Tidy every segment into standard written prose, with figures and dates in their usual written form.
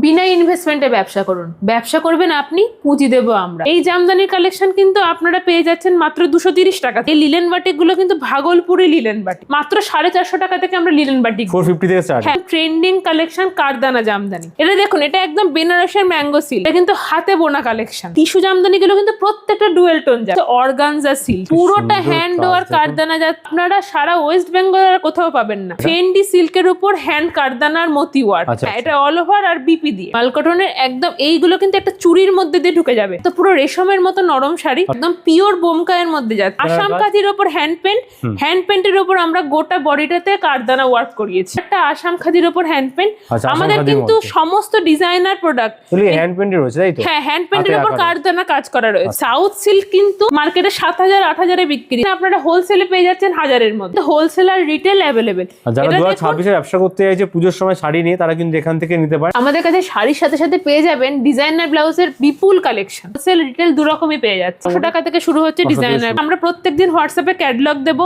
বিনা ইনভেস্টমেন্টে ব্যবসা করুন, ব্যবসা করবেন আপনি, পুঁজি দেবো আমরা। এই জামদানির কালেকশন কিন্তু আপনারা পেয়ে যাচ্ছেন মাত্র 230 টাকা। এই লিলেন বাটিক গুলো কিন্তু ভাগলপুরি লিলেন বাটিক, মাত্র 450 টাকা থেকে আমরা লিলেন বাটিক 450 থেকে স্টার্ট। হ্যাঁ, ট্রেন্ডিং কালেকশন কারদানা জামদানি। এটা দেখুন, এটা একদম বেনারসের ম্যাঙ্গো সিল্ক, এটা কিন্তু হাতে বোনা কালেকশন। টিস্যু জামদানি গুলো কিন্তু প্রত্যেকটা ডুয়েল টোন যাচ্ছে, অর্গানজা সিল্ক, পুরোটা হ্যান্ড ওয়ার্ক কারদানা যাচ্ছে। আপনারা সারা ওয়েস্ট বেঙ্গল আর কোথাও পাবেন না। ফেন্ডি সিল্কের উপর হ্যান্ড কারদানার মতি ওয়ার্ক, এটা অল ওভার আর বিপি দিয়ে মালকটনের একদম। এইগুলো কিন্তু একটা চুরির মধ্যে দিয়ে ঢুকে যাবে, তো পুরো রেশমের মতো নরম শাড়ি, একদম পিওর বোমকায়ের মধ্যে যাচ্ছে। আসাম খাদির উপর হ্যান্ড পেন্টের উপর আমরা গোটা বডিটাতে কারদানা ওয়ার্ক করিয়েছি। একটা আসাম খাদির উপর হ্যান্ড পেন্ট। আমাদের কিন্তু সমস্ত ডিজাইনার প্রোডাক্ট হ্যান্ড পেন্টের রয়েছে, তাই তো? হ্যাঁ, হ্যান্ড পেন্টের উপর কারদানা কাজ করা রয়েছে। সাউথ সিল্ক কিন্তু মার্কেটে 7000-8000 এ বিক্রি, আপনারা হোলসেলে পেয়ে যাচ্ছেন 1000 এর মধ্যে। হোলসেল আর রিটেল অ্যাভেলেবেল। যারা 2026 এর ব্যবসা করতে চাইছে পুজোর সময় শাড়ি নিয়ে, তারা কিন্তু এখান থেকে নিতে পারে। আমাদের কাছে শাড়ির সাথে সাথে পেয়ে যাবেন ডিজাইনার ব্লাউজের বিপুল কালেকশন। হোলসেল রিটেল দু রকমই পেয়ে যাচ্ছে। 100 টাকা থেকে শুরু হচ্ছে ডিজাইনার। আমরা প্রত্যেকদিন হোয়াটসঅ্যাপে ক্যাটালগ দেব,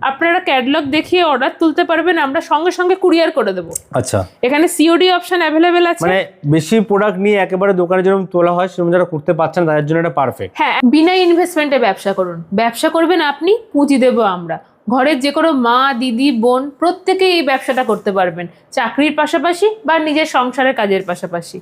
আপনারা ক্যাটালগ দেখিয়ে অর্ডার তুলতে পারবেন, আমরা সঙ্গে সঙ্গে কুরিয়ার করে দেব। আচ্ছা, এখানে সিওডি অপশন অ্যাভেলেবেল আছে। মানে বেশি প্রোডাক্ট নিয়ে একেবারে দোকানে যেরকম তোলা হয় সেরকম যারা করতে পারছেন তাদের জন্য এটা পারফেক্ট। হ্যাঁ, বিনা ইনভেস্টমেন্টে ব্যবসা করুন, ব্যবসা করবেন আপনি, পুঁজি দেবো আমরা। ঘরের যে কোনো মা, দিদি, বোন প্রত্যেকেই এই ব্যবসাটা করতে পারবেন, চাকরির পাশাপাশি বা নিজের সংসারের কাজের পাশাপাশি।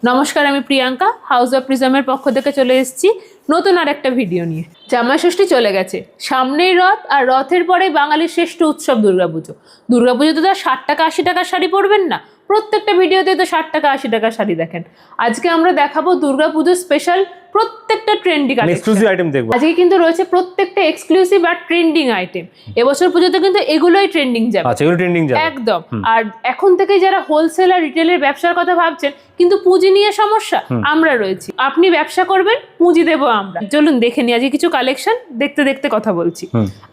নমস্কার, আমি প্রিয়াঙ্কা, হাউস অফ প্রিজমের পক্ষ থেকে চলে এসেছি নতুন আর একটা ভিডিও নিয়ে। জামাই ষষ্ঠী চলে গেছে, সামনেই রথ, আর রথের পরে বাঙালির শ্রেষ্ঠ উৎসব দুর্গাপুজো। দুর্গাপুজোতে তো 60 টাকা 80 টাকার শাড়ি পরবেন না, প্রত্যেকটা ভিডিওতে তো 60 টাকা 80 টাকার শাড়ি দেখেন। আজকে আমরা দেখাবো দুর্গাপুজো স্পেশাল প্রত্যেকটা ট্রেন্ডি এক্সক্লুসিভ আইটেম দেখবো। আজকে কিন্তু রয়েছে প্রত্যেকটা এক্সক্লুসিভ আর ট্রেন্ডিং আইটেম। এবছর পুজোতে কিন্তু এগুলোই ট্রেন্ডিং যাবে। আচ্ছা, এগুলো ট্রেন্ডিং যাবে একদম। আর এখন থেকে যারা হোলসেল আর রিটেলের ব্যবসার কথা ভাবছেন কিন্তু পুঁজি নিয়ে সমস্যা, আমরা রয়েছি। আপনি ব্যবসা করবেন, পুঁজি দেবো আমরা। চলুন দেখে নিই আজকে কিছু কালেকশন, দেখতে দেখতে কথা বলছি।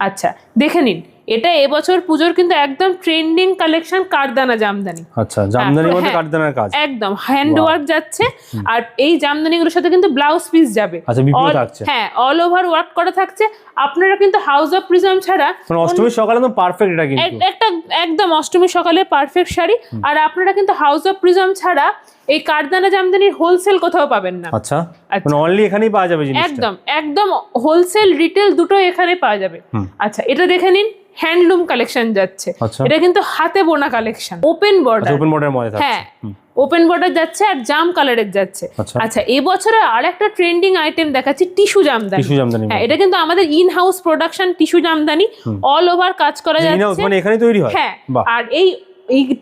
আচ্ছা, দেখে নিন। এটা এবছর পুজোর কিন্তু একদম ট্রেন্ডিং কালেকশন কারদানা জামদানি। আচ্ছা, জামদানির মধ্যে কারদানার কাজ, একদম হ্যান্ড ওয়ার্ক যাচ্ছে। আর এই জামদানিগুলোর সাথে কিন্তু ব্লাউজ পিস যাবে। আচ্ছা, বিপিও থাকছে। হ্যাঁ, অল ওভার ওয়ার্ক করা থাকছে। আপনারা কিন্তু হাউস অফ প্রিজম ছাড়া অষ্টমীর সকালে তো পারফেক্ট, এটা কিন্তু একটা একদম অষ্টমীর সকালে পারফেক্ট শাড়ি। আর আপনারা কিন্তু হাউস অফ প্রিজম ছাড়া এই কারদানা জামদানির হোলসেল কোথাও পাবেন না। আচ্ছা, মানে অনলি এখানেই পাওয়া যাবে জিনিসটা। একদম একদম হোলসেল রিটেল দুটো এখানে পাওয়া যাবে। আচ্ছা, এটা দেখে নিন, হ্যান্ডলুম কালেকশন যাচ্ছে। এটা কিন্তু হাতে বোনা কালেকশন, ওপেন বর্ডার। ওপেন বর্ডারের মধ্যে থাকছে। হ্যাঁ, ওপেন বর্ডার যাচ্ছে আর জাম কালারের যাচ্ছে। আচ্ছা, এবছরে আরেকটা ট্রেন্ডিং আইটেম দেখাচ্ছি, টিস্যু জামদানি। হ্যাঁ, এটা কিন্তু আমাদের in house production tissue Jamdani, all over কাজ করা যাচ্ছে। মানে এখানেই তৈরি হয়। হ্যাঁ, আর এই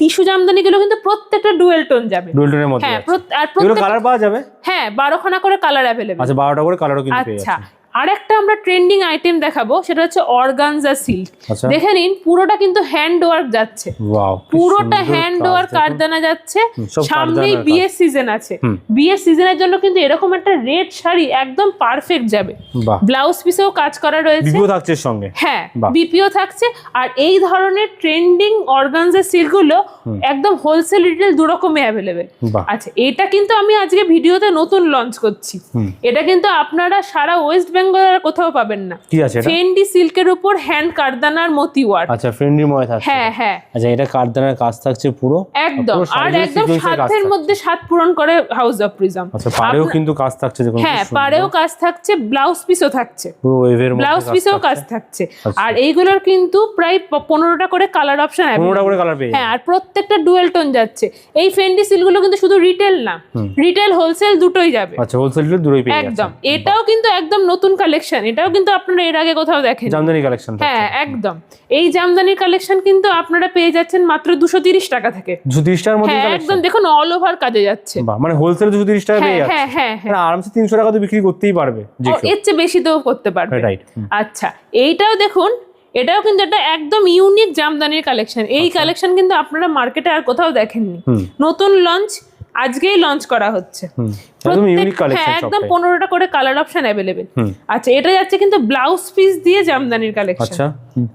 টিস্যু জামদানি গুলো কিন্তু প্রত্যেকটা ডুয়েল টোন যাবে। ডুয়েল টোনের মধ্যে। হ্যাঁ, আর প্রত্যেকটা কালার পাওয়া যাবে। হ্যাঁ, 12খানা করে কালার अवेलेबल। আচ্ছা, 12টা করে কালারও কিন্তু পেয়ে যাচ্ছে। আচ্ছা, আরেকটা আমরা ট্রেন্ডিং আইটেম দেখাবো, সেটা হচ্ছে অর্গানজা সিল্ক। দেখে নিন, পুরোটা কিন্তু হ্যান্ড ওয়ার্ক যাচ্ছে। ওয়াও, পুরোটা হ্যান্ড ওয়ার্ক কারদানা যাচ্ছে। সামনেই বিয়ে সিজন আছে, বিয়ে সিজনের জন্য কিন্তু এরকম একটা রেড শাড়ি একদম পারফেক্ট যাবে। ব্লাউজ পিসেও কাজ করা রয়েছে, বিপিও থাকছে সঙ্গে। হ্যাঁ, বিপিও থাকছে। আর এই ধরনের ট্রেন্ডিং অর্গানজা সিল্ক গুলো একদম হোলসেল রিটেল দু রকমই অ্যাভেলেবেল। আচ্ছা, এটা কিন্তু আমি আজকে ভিডিওতে নতুন লঞ্চ করছি। এটা কিন্তু আপনারা সারা ওয়েস্ট বেঙ্গল আর কোথাও পাবেন না। কি আছে এটা? ফেন্ডি সিল্কের উপর হ্যান্ড কারদানার মতি ওয়ার্ক। আচ্ছা, ফেন্ডির মধ্যে থাকছে। হ্যাঁ হ্যাঁ। আচ্ছা, এটা কারদানার কাজ থাকছে পুরো একদম। আর একদম সাতের মধ্যে সাত পূরণ করে হাউস অফ প্রিজম। আচ্ছা, পাড়েও কিন্তু কাজ থাকছে, দেখুন। হ্যাঁ, পাড়েও কাজ থাকছে, ব্লাউজ পিসও থাকছে, পুরো ওয়েভের মধ্যে ব্লাউজ পিসেও কাজ থাকছে। আর এইগুলোর কিন্তু প্রায় 15টা করে কালার অপশন আছে। 15টা করে কালার পেয়ে। হ্যাঁ, আর প্রত্যেকটা ডুয়েল টোন যাচ্ছে। এই ফেন্ডি সিল্কগুলো কিন্তু শুধু রিটেল না, রিটেল হোলসেল দুটোই যাবে। আচ্ছা, হোলসেল দুটোই পেয়ে যাচ্ছে। একদম। এটাও কিন্তু একদম নতুন কালেকশন, এটাও কিন্তু আপনারা এর আগে কোথাও দেখেন। জামদানি কালেকশন। হ্যাঁ, একদম। এই জামদানির কালেকশন কিন্তু আপনারা পেয়ে যাচ্ছেন মাত্র 230 টাকা থেকে। 230 টাকার মধ্যে কালেকশন। একদম দেখুন, অল ওভার কাজে যাচ্ছে। মানে হোলসেল 230 টাকা পেয়ে যাচ্ছে। হ্যাঁ হ্যাঁ হ্যাঁ। আরামসে 300 টাকা তো বিক্রি করতেই পারবে, এর চেয়ে বেশি তো করতে পারবে। রাইট। আচ্ছা, এইটাও দেখুন, এটাও কিন্তু একটা একদম ইউনিক জামদানির কালেকশন। এই কালেকশন কিন্তু আপনারা মার্কেটে আর কোথাও দেখেননি, নতুন লঞ্চ, আজকেই লঞ্চ করা হচ্ছে। একদম ইউনিক কালেকশন, একদম 15টা করে কালার অপশন अवेलेबल। আচ্ছা, এটা যাচ্ছে কিন্তু ব্লাউজ পিস দিয়ে জামদানির কালেকশন। আচ্ছা,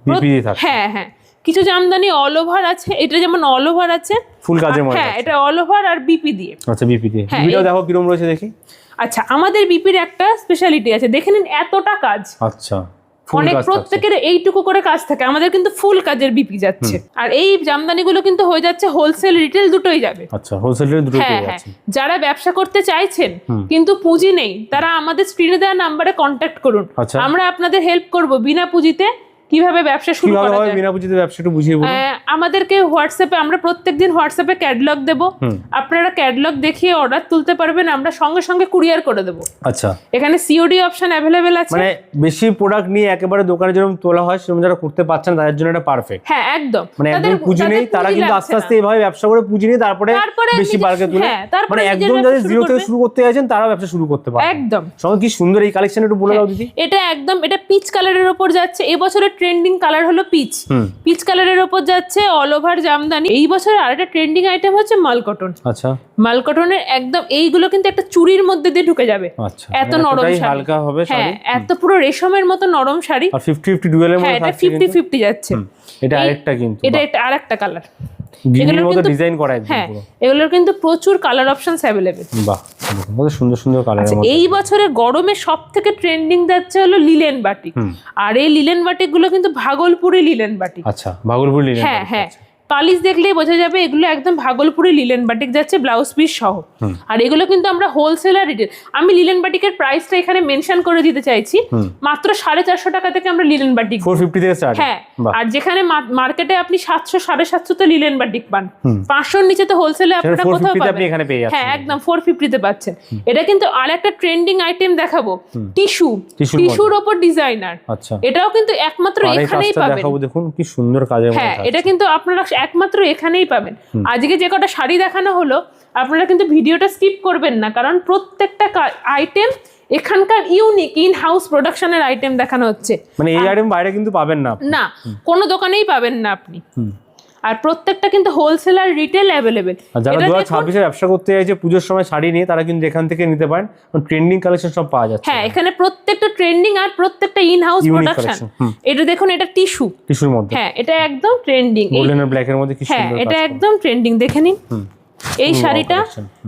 বিপি দিয়ে থাকছে। হ্যাঁ হ্যাঁ, কিছু জামদানি অল ওভার আছে, এটা যেমন অল ওভার আছে ফুল কাজের মধ্যে। হ্যাঁ, এটা অল ওভার আর বিপি দিয়ে। আচ্ছা, বিপি দিয়ে। বিপিটাও দেখো কিরকম রয়েছে দেখি। আচ্ছা, আমাদের বিপির একটা স্পেশালিটি আছে, দেখে নিন, এতটা কাজ। আচ্ছা, অনেক প্রত্যেকের এইটুকু করে কাজ থাকে, আমাদের কিন্তু ফুল কাজের বিপি যাচ্ছে। আর এই জামদানিগুলো কিন্তু হয়ে যাচ্ছে হোলসেল রিটেল দুটোই যাবে। আচ্ছা, হোলসেল রিটেল দুটোই পেয়ে হ্যাঁ, যাচ্ছে। যারা ব্যবসা করতে চাইছেন কিন্তু পুঁজি নেই, তারা আমাদের স্ক্রিনে দেওয়া নাম্বারে কন্ট্যাক্ট করুন। আচ্ছা। আমরা আপনাদের হেল্প করব বিনা পুঁজিতে কিভাবে ব্যবসা শুরু করা যায়। বিনা পুঁজিতে ব্যবসা একটু বুঝিয়ে বলুন। আমাদেরকে হোয়াটসঅ্যাপে, আমরা প্রত্যেকদিন হোয়াটসঅ্যাপে ক্যাটালগ দেব, আপনারা ক্যাটালগ দেখিয়ে অর্ডার তুলতে পারবেন, আমরা সঙ্গে সঙ্গে কুরিয়ার করে দেব। আচ্ছা, এখানে সিওডি অপশন অ্যাভেলেবেল আছে। মানে বেশি প্রোডাক্ট নিয়ে একেবারে দোকানে যেরকম তোলা হয় সেরকম যারা করতে পারছেন তাদের জন্য এটা পারফেক্ট। হ্যাঁ, একদম। মানে একদম পুঁজি নেই, তারা কিন্তু আস্তে আস্তে এইভাবে ব্যবসা করে পুঁজি নিয়ে তারপরে বেশি বাড়কে তুলে, মানে একদম যারা জিরো থেকে শুরু করতে চাইছেন তারা ব্যবসা শুরু করতে পারে। একদম। সঙ্গে কি সুন্দর এই কালেকশন একটু বলে দাও দিদি। এটা একদম, এটা পিচ কালারের উপর যাচ্ছে। এবছরের ট্রেন্ডিং কালার হলো পিচ কালারের উপর যাচ্ছে অল ওভার জামদানি। এই বছরের আরেকটা ট্রেন্ডিং আইটেম হচ্ছে মাল কটন। আচ্ছা, মাল কটনের একদম এইগুলো কিন্তু একটা চুড়ির মধ্যে দিয়ে ঢুকে যাবে। আচ্ছা, এত নরম শাড়ি, হালকা হবে শাড়ি। এত পুরো রেশমের মতো নরম শাড়ি। আর 50-50 ডুয়েলের মধ্যে এটা 50-50 যাচ্ছে। এটা আরেকটা কিন্তু, এটা একটা আরেকটা কালার। এগুলোর মধ্যে ডিজাইন করা একদম পুরো। এগুলোর কিন্তু প্রচুর কালার অপশনস अवेलेबल। বাহ, কত সুন্দর সুন্দর কালারের মধ্যে। এই বছরে গরমে সবথেকে ট্রেন্ডিং যাচ্ছে হলো লিলেন বাটিক। আর এই লিলেন বাটিক গুলো কিন্তু ভাগলপুরি লিলেন বাটিক। আচ্ছা, ভাগলপুরি লিলেন। হ্যাঁ, পালিশ দেখলেই বোঝা যাবে এগুলো একদম ভাগলপুরি লিলেন বাটিক যাচ্ছে, ব্লাউজ পিস সহ। আর এগুলো কিন্তু আমরা হোলসেলার রিটেল, আমি লিলেন বাটিকের প্রাইসটা এখানে মেনশন করে দিতে চাইছি। মাত্র 450 টাকা থেকে আমরা লিলেন বাটিক 450 থেকে স্টার্ট। হ্যাঁ, আর যেখানে মার্কেটে আপনি 700-750 তে লিলেন বাটিক পান, 500 এর নিচে তো হোলসেলে আপনারা কোথাও পাবেন। এখানে পেয়ে যাচ্ছেন। হ্যাঁ, একদম 450 তে পাচ্ছেন। এটা কিন্তু আরেকটা ট্রেন্ডিং আইটেম দেখাবো, টিস্যুর উপর ডিজাইনার। আচ্ছা, এটাও কিন্তু একমাত্র এখানেই পাবেন। দেখাবো, দেখুন কি সুন্দর কাজের মধ্যে। হ্যাঁ, এটা কিন্তু আপনারা একমাত্র এখানেই পাবেন। আজকে যে কটা শাড়ি দেখানো হলো, আপনারা কিন্তু ভিডিওটা স্কিপ করবেন না, কারণ প্রত্যেকটা আইটেম এখানকার ইউনিক ইন হাউস প্রোডাকশনের আইটেম দেখানো হচ্ছে। মানে এই আইটেম বাইরে কিন্তু পাবেন না, না কোনো দোকানেই পাবেন না আপনি। আর প্রত্যেকটা কিন্তু হোলসেলার রিটেল अवेलेबल। যারা 2026 এর ব্যবসা করতে চাইছে পুজোর সময় শাড়ি নিয়ে, তারা কিন্তু এখান থেকে নিতে পারেন, ট্রেন্ডিং কালেকশন সব পাওয়া যাচ্ছে। হ্যাঁ, এখানে প্রত্যেকটা ট্রেন্ডিং আর প্রত্যেকটা ইন হাউস প্রোডাকশন। এটা দেখুন, এটা টিস্যুর মধ্যে। হ্যাঁ, এটা একদম ট্রেন্ডিং, গোল্ডেন আর ব্ল্যাক এর মধ্যে কি সুন্দর। হ্যাঁ, এটা একদম ট্রেন্ডিং, দেখে নিন এই শাড়িটা।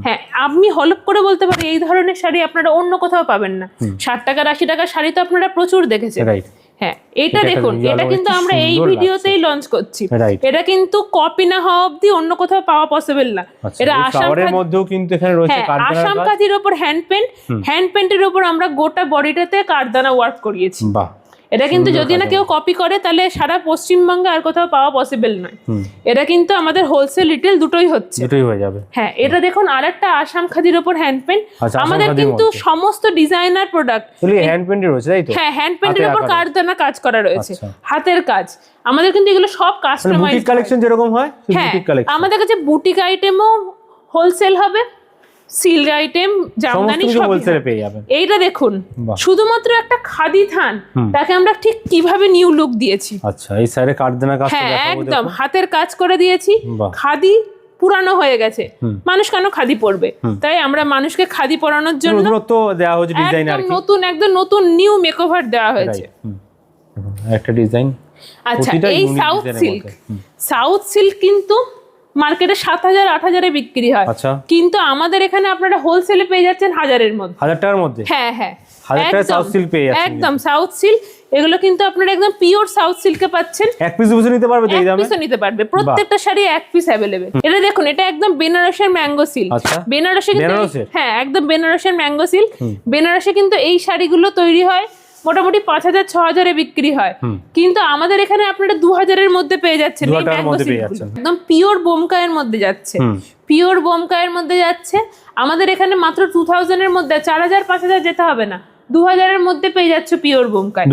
হ্যাঁ, আমি হলপ করে বলতে পারি এই ধরনের শাড়ি আপনারা অন্য কোথাও পাবেন না। 60 টাকা 80 টাকার শাড়ি তো আপনারা প্রচুর দেখেছেন। হ্যাঁ, এটা দেখুন, এটা কিন্তু আমরা এই ভিডিওতেই লঞ্চ করছি। এটা কিন্তু কপি না হওয়া অবধি অন্য কোথাও পাওয়া পসিবল না। এটা আসামের মধ্যেও কিন্তু এখানে রয়েছে কারদানা কাজ। আসাম কাজের উপর হ্যান্ড পেন্টের উপর আমরা গোটা বডিটাতে কারদানা ওয়ার্ক করিয়েছি। বাহ, এটা কিন্তু যদি না কেউ কপি করে তাহলে সারা পশ্চিমবঙ্গে আর কোথাও পাওয়া পসিবল নয়। এটা কিন্তু আমাদের হোলসেল রিটেল দুটোই হচ্ছে, দুটোই হয়ে যাবে। হ্যাঁ, এটা দেখুন আরেকটা আসাম খাদির উপর হ্যান্ড পেন্ট। আমাদের কিন্তু সমস্ত ডিজাইনার প্রোডাক্ট হ্যান্ড পেন্টের রয়েছে, তাই তো? হ্যাঁ, হ্যান্ড পেন্টের উপর কারদানা কাজ করা রয়েছে, হাতের কাজ। আমাদের কিন্তু এগুলো সব কাস্টমাইজ বুটিক কালেকশন যেরকম হয়, বুটিক কালেকশন। আমাদের কাছে বুটিক আইটেমও হোলসেল হবে, সিল্ক আইটেম, জামদানি সব হোলসেলে পেয়ে যাবেন। এইটা দেখুন, শুধুমাত্র একটা খাদি থান, তাকে আমরা ঠিক কিভাবে নিউ লুক দিয়েছি। আচ্ছা, এই সাইডে কারদানা কাজ দেখাবো, হ্যাঁ একদম হাতের কাজ করে দিয়েছি। খাদি পুরানো হয়ে গেছে, মানুষ কেন খাদি পরবে, তাই আমরা মানুষকে খাদি পরানোর জন্য নতুনত্ব দেওয়া হয়েছে, ডিজাইন আর কি একদম নতুন নিউ মেকওভার দেওয়া হয়েছে। একটা ডিজাইন। আচ্ছা, এই সাউথ সিল্ক কিন্তু মার্কেটে 7000-8000 এ বিক্রি হয়, কিন্তু আমাদের এখানে আপনারা হোলসেলে পেয়ে যাচ্ছেন 1000 এর মধ্যে, 1000 টাকার মধ্যে। হ্যাঁ হ্যাঁ, 1000 টাকা সাউথ সিল্ক পেয়ে যাচ্ছেন, একদম সাউথ সিল্ক। এগুলো কিন্তু আপনারা একদম পিওর সাউথ সিল্কে পাচ্ছেন। এক পিস বুঝে নিতে পারবে, এই দামে নিতে পারবে, প্রত্যেকটা শাড়ি এক পিস अवेलेबल। এটা দেখুন, এটা একদম বেনারসের ম্যাঙ্গো সিল্ক। বেনারসে কিন্তু, হ্যাঁ একদম বেনারসের ম্যাঙ্গো সিল্ক। বেনারসে কিন্তু এই শাড়িগুলো তৈরি হয় মোটামুটি 5000-6000 এ বিক্রি হয়, কিন্তু আমাদের এখানে আপনারা 2000 এর মধ্যে পেয়ে যাচ্ছেন। একদম পিওর বোমকায়ের মধ্যে যাচ্ছে, পিওর বোমকায়ের মধ্যে যাচ্ছে। আমাদের এখানে মাত্র 2000 এর মধ্যে, 4000-5000 যেতে হবে না, 2000 এর মধ্যে পেয়ে যাচ্ছে পিওর বোমকায়।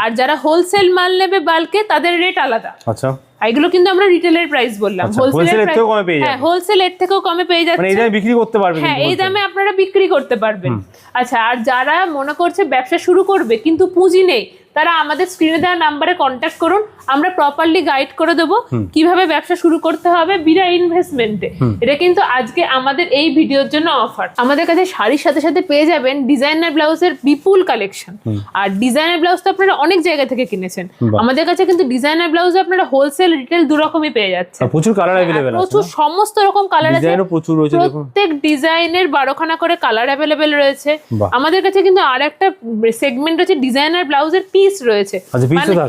আর যারা হোলসেল মাল নেবে বাল্কে, তাদের রেট আলাদা। আচ্ছা, এগুলো কিন্তু আমরা রিটেলের প্রাইস বললাম, হোলসেলের থেকেও কমে পেয়ে যাবেন। হ্যাঁ, হোলসেলের থেকেও কমে পেয়ে যাচ্ছে, মানে এই দামে বিক্রি করতে পারবেন। হ্যাঁ, এই দামে আপনারা বিক্রি করতে পারবেন। আচ্ছা, আর যারা মনে করছে ব্যবসা শুরু করবে কিন্তু পুঁজি নেই, তারা আমাদের স্ক্রিনে দেওয়া নাম্বারে কন্ট্যাক্ট করুন, আমরা প্রপারলি গাইড করে দেবো কিভাবে ব্যবসা শুরু করতে হবে বিনা ইনভেস্টমেন্টে। এটা কিন্তু আজকে আমাদের এই ভিডিওর জন্য অফার। আমাদের কাছে শাড়ির সাথে সাথে পেয়ে যাবেন ডিজাইনার ব্লাউজের বিপুল কালেকশন। আর ডিজাইনার ব্লাউজ তো আপনারা অনেক জায়গা থেকে কিনেছেন, আমাদের কাছে কিন্তু ডিজাইনার ব্লাউজ আপনারা হোলসেল রিটেল দু রকমই পেয়ে যাচ্ছেন। প্রচুর কালার अवेलेबल আছে, প্রচুর সমস্ত রকম কালার আছে, প্রচুর রয়েছে। প্রত্যেক ডিজাইনের 12খানা করে কালার अवेलेबल রয়েছে। আমাদের কাছে কিন্তু আরেকটা সেগমেন্ট আছে ডিজাইনার ব্লাউজের পিস পিস রয়েছে।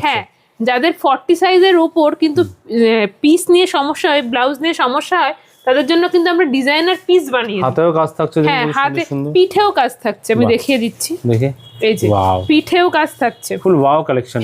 হ্যাঁ, যাদের 40 সাইজের উপর কিন্তু পিস নিয়ে সমস্যা হয়, ব্লাউজ নিয়ে সমস্যা হয়, তাদের জন্য কিন্তু আমরা ডিজাইনার পিস বানিয়ে দিই। হাতেও কাজ থাকছে, হ্যাঁ হাতে পিঠেও কাজ থাকছে, আমি দেখিয়ে দিচ্ছি। দেখে এই যে পিঠেও কাজ থাকছে, ফুল ওয়াও কালেকশন।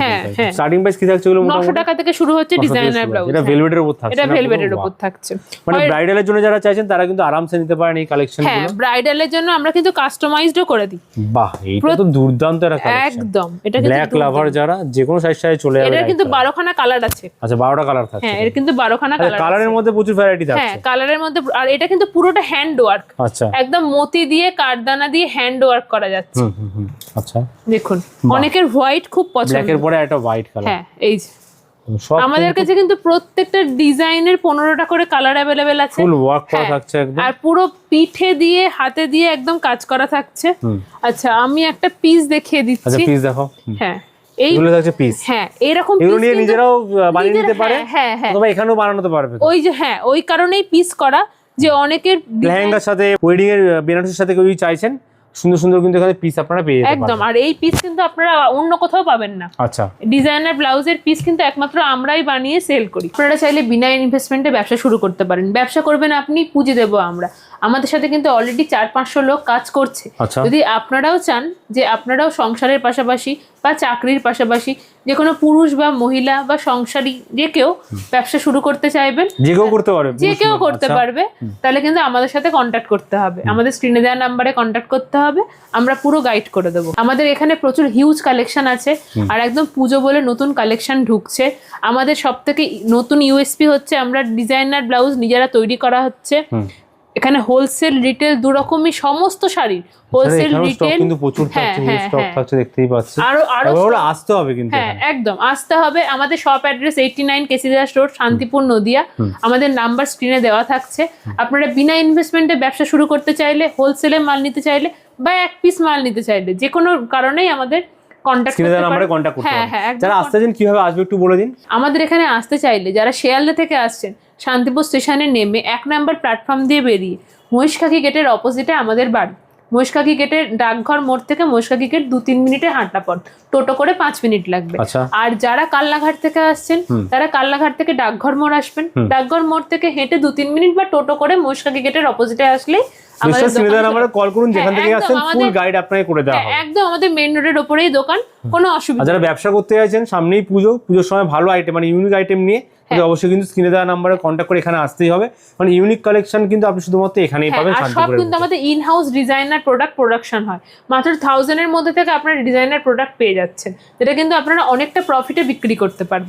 স্টার্টিং প্রাইস কি থাকছে? 900 টাকা থেকে শুরু হচ্ছে ডিজাইনার ব্লাউজ। এটা ভেলভেটের উপর থাকছে, এটা ভেলভেটের উপর থাকছে। মানে ব্রাইডালের জন্য যারা চাইছেন তারা কিন্তু আরামসে নিতে পারেন এই কালেকশনগুলো। হ্যাঁ, ব্রাইডালের জন্য আমরা কিন্তু কাস্টমাইজডও করে দিই। বাহ, এইটা তো দুর্দান্ত একটা কালেকশন একদম। এটা কিন্তু ব্ল্যাক লাভার যারা যে কোনো সাইজ চলে যাবে। এটা কিন্তু 12 খানা কালার আছে। আচ্ছা, 12টা কালার থাকছে। হ্যাঁ, এর কিন্তু 12 খানা কালার। কালারের মধ্যে প্রচুর ভ্যারাইটি থাকছে। হ্যাঁ, কালারের মধ্যে। আর এটা কিন্তু পুরোটা হ্যান্ড ওয়ার্ক। আচ্ছা, একদম মতি দিয়ে কারদানা দিয়ে হ্যান্ড ওয়ার্ক করা যাচ্ছে। আচ্ছা, দেখুন অনেকের হোয়াইট খুব পছন্দ। ব্ল্যাকের পরে একটা হোয়াইট কালার। হ্যাঁ, এই যে আমাদের কাছে কিন্তু প্রত্যেকটা ডিজাইনের 15টা করে কালার अवेलेबल আছে। ফুল ওয়ার্ক করা থাকছে একদম। আর পুরো পিঠে দিয়ে হাতে দিয়ে একদম কাজ করা থাকছে। আচ্ছা, আমি একটা পিস দেখিয়ে দিচ্ছি। আচ্ছা, পিস দেখো। হ্যাঁ, এইগুলো থাকছে পিস। হ্যাঁ, এরকম এগুলো নিয়ে নিজেরাও বানিয়ে নিতে পারে। হ্যাঁ হ্যাঁ, তবে এখানেও বানাতে পারবে। ওই যে হ্যাঁ, ওই কারণেই পিস করা, যে অনেকের লেহেঙ্গার সাথে ওয়েডিং এর বেনারসির সাথে কেউ চাইছেন সুন্দর সুন্দর কিন্তু এখানে পিস আপনারা পেয়ে যাবেন একদম। আর এই পিস কিন্তু আপনারা অন্য কোথাও পাবেন না। আচ্ছা, ডিজাইনার ব্লাউজের পিস কিন্তু একমাত্র আমরাই বানিয়ে সেল করি। আপনারা চাইলে বিনা ইনভেস্টমেন্টে ব্যবসা শুরু করতে পারেন। ব্যবসা করবেন আপনি, পুঁজি দেবো আমরা। আমাদের সাথে কিন্তু অলরেডি 400-500 লোক কাজ করছে। যদি আপনারাও চান যে আপনারাও সংসারের পাশাপাশি বা চাকরির পাশাপাশি যে কোনো পুরুষ বা মহিলা বা সংসারী যে কেউ ব্যবসা শুরু করতে চাইবেন, যে কেউ করতে পারবে, যে কেউ করতে পারবে, তাহলে কিন্তু আমাদের সাথে কন্ট্যাক্ট করতে হবে। আমাদের স্ক্রিনে দেওয়া নাম্বারে কন্ট্যাক্ট করতে হবে, আমরা পুরো গাইড করে দেবো। আমাদের এখানে প্রচুর হিউজ কালেকশন আছে। আর একদম পুজো বলে নতুন কালেকশন ঢুকছে। আমাদের সব থেকে নতুন ইউএসপি হচ্ছে আমরা ডিজাইনার ব্লাউজ নিজেরা তৈরি করা হচ্ছে। এখানে হোলসেল রিটেল দুরকমই সমস্ত শাড়ি, হোলসেল রিটেল কিন্তু প্রচুর থাকছে, স্টক থাকছে, দেখতেই পাচ্ছেন। আরো আসতে হবে কিন্তু। হ্যাঁ, একদম আসতে হবে। আমাদের shop address 89 K C Das road, Shantipur, Nadia. আমাদের নাম্বার স্ক্রিনে দেওয়া থাকছে। আপনারা বিনা ইনভেস্টমেন্টে ব্যবসা শুরু করতে চাইলে, হোলসেলে মাল নিতে চাইলে বা এক পিস মাল নিতে চাইলে, যে কোনো কারণেই আমাদের কন্ট্যাক্ট করতে পারেন। হ্যাঁ, যারা আসছেন কিভাবে আসবে একটু বলে দিন। আমাদের এখানে আসতে চাইলে যারা শিয়ালদা থেকে আসছেন, শান্তিপুর স্টেশনে নেমে 1 নম্বর প্ল্যাটফর্ম দিয়ে বেরিয়ে মহিষখালী গেটের অপোজিটে আমাদের বাড়ি। মহিষখালী গেটের ডাকঘর মোড় থেকে মহিষখালী গেট 2-3 মিনিটের হাঁটা পথ, টোটো করে 5 মিনিট লাগবে। আর যারা কাল্লাঘাট থেকে আসছেন তারা কাল্লাঘাট থেকে ডাকঘর মোড় আসবেন। ডাকঘর মোড় থেকে হেঁটে 2-3 মিনিট বা টোটো করে মহিষখালী গেটের অপোজিটে আসলেই কল করুন, যেখান থেকে আসেন ফুল গাইড আপনাকে করে দেওয়া হবে। একদম আমাদের মেইন রোডের উপরেই দোকান, কোনো অসুবিধা নেই। যারা ব্যবসা করতে চাইছেন, সামনেই পুজোর সময় ভালো আইটেম মানে ইউনিক আইটেম নিয়ে অবশ্যই কিন্তু স্ক্রিনে দেওয়া নাম্বারে কন্ট্যাক্ট করে এখানে আসতেই হবে। মানে ইউনিক কালেকশন কিন্তু আপনি শুধুমাত্র এখানেই পাবেন। সব কিন্তু আমাদের ইন হাউস ডিজাইনার প্রোডাকশন হয়। মাত্র 1000 এর মধ্যে থেকে আপনারা ডিজাইনার প্রোডাক্ট পেয়ে যাচ্ছেন, যেটা কিন্তু আপনারা অনেকটা প্রফিটে বিক্রি করতে পারবেন।